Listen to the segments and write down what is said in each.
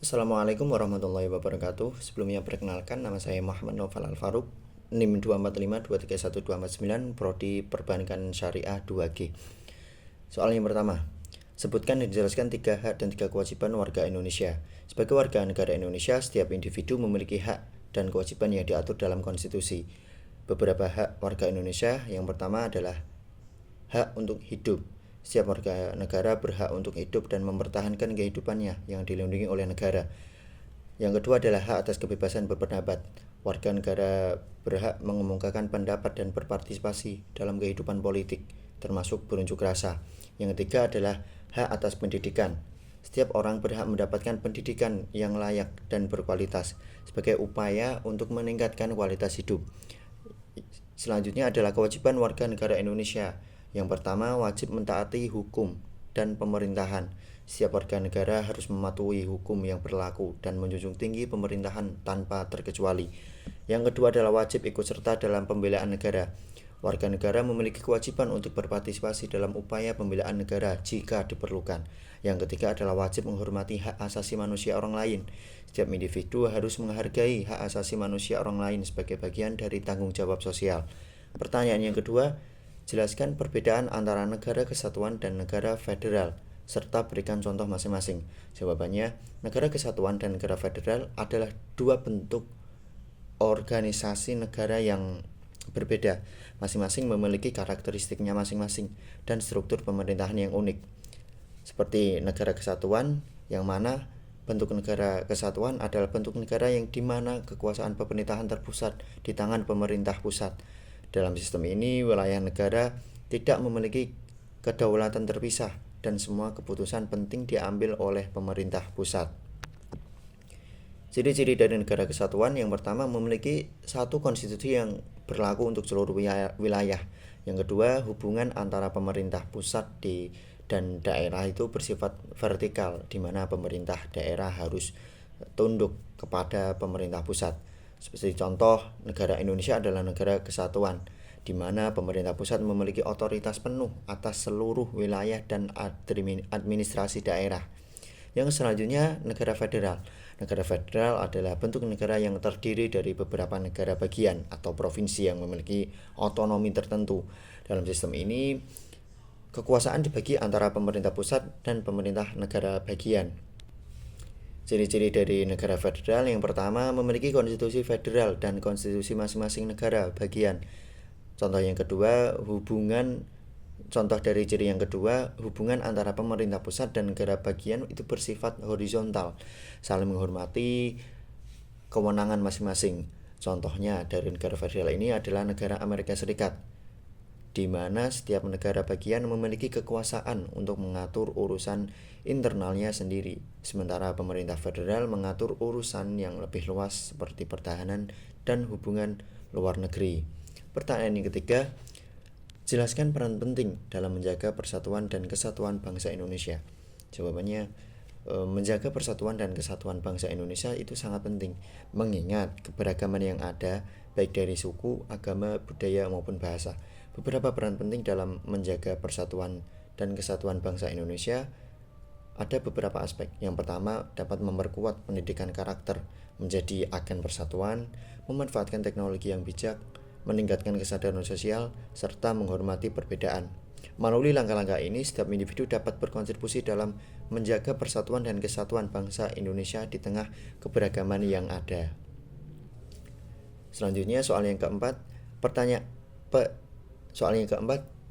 Assalamualaikum warahmatullahi wabarakatuh. Sebelumnya perkenalkan, nama saya Muhammad Noval Al-Faruq, NIM 245231249, Prodi Perbankan Syariah 2G. Soal yang pertama, sebutkan dan dijelaskan 3 hak dan 3 kewajiban warga Indonesia. Sebagai warga negara Indonesia, setiap individu memiliki hak dan kewajiban yang diatur dalam konstitusi. Beberapa hak warga Indonesia, yang pertama adalah hak untuk hidup. Setiap warga negara berhak untuk hidup dan mempertahankan kehidupannya yang dilindungi oleh negara. Yang kedua adalah hak atas kebebasan berpendapat. Warga negara berhak mengemukakan pendapat dan berpartisipasi dalam kehidupan politik, termasuk berunjuk rasa. Yang ketiga adalah hak atas pendidikan. Setiap orang berhak mendapatkan pendidikan yang layak dan berkualitas sebagai upaya untuk meningkatkan kualitas hidup. Selanjutnya adalah kewajiban warga negara Indonesia. Yang pertama, wajib mentaati hukum dan pemerintahan. Setiap warga negara harus mematuhi hukum yang berlaku dan menjunjung tinggi pemerintahan tanpa terkecuali. Yang kedua adalah wajib ikut serta dalam pembelaan negara. Warga negara memiliki kewajiban untuk berpartisipasi dalam upaya pembelaan negara jika diperlukan. Yang ketiga adalah wajib menghormati hak asasi manusia orang lain. Setiap individu harus menghargai hak asasi manusia orang lain sebagai bagian dari tanggung jawab sosial. Pertanyaan yang kedua, jelaskan perbedaan antara negara kesatuan dan negara federal, serta berikan contoh masing-masing. Jawabannya, negara kesatuan dan negara federal adalah dua bentuk organisasi negara yang berbeda, masing-masing memiliki karakteristiknya masing-masing dan struktur pemerintahan yang unik. Seperti negara kesatuan, yang mana bentuk negara kesatuan adalah bentuk negara yang dimana kekuasaan pemerintahan terpusat di tangan pemerintah pusat. Dalam sistem ini, wilayah negara tidak memiliki kedaulatan terpisah dan semua keputusan penting diambil oleh pemerintah pusat. Ciri-ciri dari negara kesatuan, yang pertama memiliki satu konstitusi yang berlaku untuk seluruh wilayah. Yang kedua, hubungan antara pemerintah pusat dan daerah itu bersifat vertikal, di mana pemerintah daerah harus tunduk kepada pemerintah pusat. Seperti contoh, negara Indonesia adalah negara kesatuan, di mana pemerintah pusat memiliki otoritas penuh atas seluruh wilayah dan administrasi daerah. Yang selanjutnya, negara federal. Negara federal adalah bentuk negara yang terdiri dari beberapa negara bagian atau provinsi yang memiliki otonomi tertentu. Dalam sistem ini, kekuasaan dibagi antara pemerintah pusat dan pemerintah negara bagian. Ciri-ciri dari negara federal, yang pertama memiliki konstitusi federal dan konstitusi masing-masing negara bagian. Contoh dari ciri yang kedua, hubungan antara pemerintah pusat dan negara bagian itu bersifat horizontal, saling menghormati kewenangan masing-masing. Contohnya dari negara federal ini adalah negara Amerika Serikat, di mana setiap negara bagian memiliki kekuasaan untuk mengatur urusan internalnya sendiri, sementara pemerintah federal mengatur urusan yang lebih luas seperti pertahanan dan hubungan luar negeri. Pertanyaan yang ketiga, jelaskan peran penting dalam menjaga persatuan dan kesatuan bangsa Indonesia. Jawabannya, menjaga persatuan dan kesatuan bangsa Indonesia itu sangat penting, mengingat keberagaman yang ada, baik dari suku, agama, budaya, maupun bahasa. Beberapa peran penting dalam menjaga persatuan dan kesatuan bangsa Indonesia ada beberapa aspek. Yang pertama, dapat memperkuat pendidikan karakter, menjadi agen persatuan, memanfaatkan teknologi yang bijak, meningkatkan kesadaran sosial, serta menghormati perbedaan. Melalui langkah-langkah ini, setiap individu dapat berkontribusi dalam menjaga persatuan dan kesatuan bangsa Indonesia di tengah keberagaman yang ada. Selanjutnya, soal yang keempat,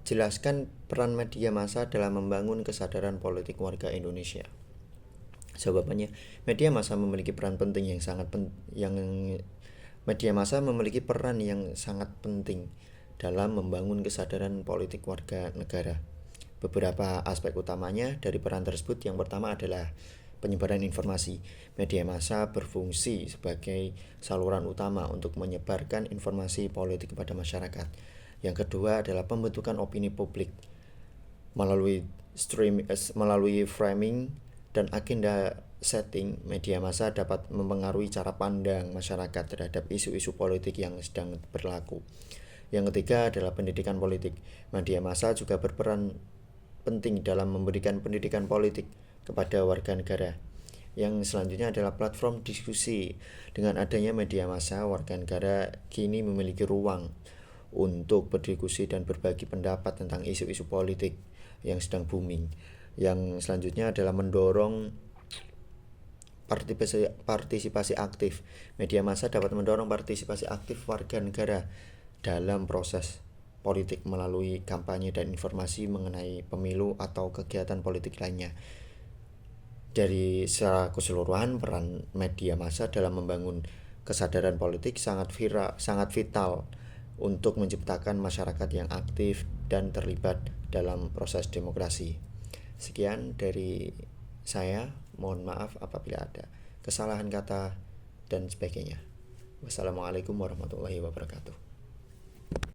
jelaskan peran media massa dalam membangun kesadaran politik warga Indonesia. Jawabannya, media massa memiliki peran yang sangat penting dalam membangun kesadaran politik warga negara. Beberapa aspek utamanya dari peran tersebut, yang pertama adalah penyebaran informasi. Media massa berfungsi sebagai saluran utama untuk menyebarkan informasi politik kepada masyarakat. Yang kedua adalah pembentukan opini publik. Melalui framing dan agenda setting, media massa dapat mempengaruhi cara pandang masyarakat terhadap isu-isu politik yang sedang berlaku. Yang ketiga adalah pendidikan politik. Media massa juga berperan penting dalam memberikan pendidikan politik kepada warga negara. Yang selanjutnya adalah platform diskusi. Dengan adanya media massa, warga negara kini memiliki ruang untuk berdiskusi dan berbagi pendapat tentang isu-isu politik yang sedang booming. Yang selanjutnya adalah mendorong partisipasi aktif. Media massa dapat mendorong partisipasi aktif warga negara dalam proses politik melalui kampanye dan informasi mengenai pemilu atau kegiatan politik lainnya. Dari secara keseluruhan, peran media massa dalam membangun kesadaran politik sangat vital untuk menciptakan masyarakat yang aktif dan terlibat dalam proses demokrasi. Sekian dari saya, mohon maaf apabila ada kesalahan kata dan sebagainya. Wassalamualaikum warahmatullahi wabarakatuh.